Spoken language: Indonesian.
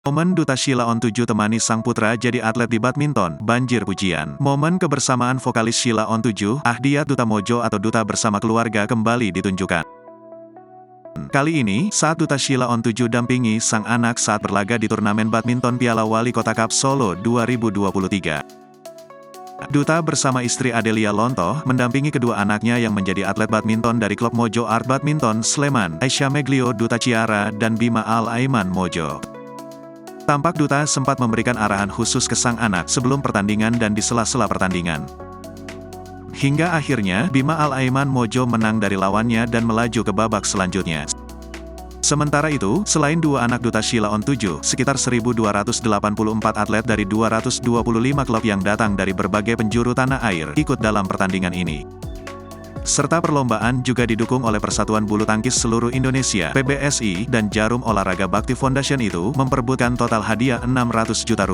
Momen Duta Sheila on 7 temani sang putra jadi atlet di badminton, banjir pujian. Momen kebersamaan vokalis Sheila on 7, Ahdiat Duta Mojo atau Duta bersama keluarga kembali ditunjukkan. Kali ini, saat Duta Sheila on 7 dampingi sang anak saat berlaga di turnamen badminton Piala Wali Kota Cup Solo 2023. Duta bersama istri Adelia Lontoh mendampingi kedua anaknya yang menjadi atlet badminton dari klub Mojo Art Badminton Sleman, Aisyah Meglio Duta Ciara dan Bima Al-Aiman Mojo. Tampak Duta sempat memberikan arahan khusus ke sang anak sebelum pertandingan dan di sela-sela pertandingan. Hingga akhirnya, Bima Al-Aiman Mojo menang dari lawannya dan melaju ke babak selanjutnya. Sementara itu, selain dua anak Duta Sheila on 7, sekitar 1.284 atlet dari 225 klub yang datang dari berbagai penjuru tanah air ikut dalam pertandingan ini. Serta perlombaan juga didukung oleh Persatuan Bulu Tangkis Seluruh Indonesia (PBSI) dan Jarum Olahraga Bakti Foundation itu memperebutkan total hadiah Rp600 juta.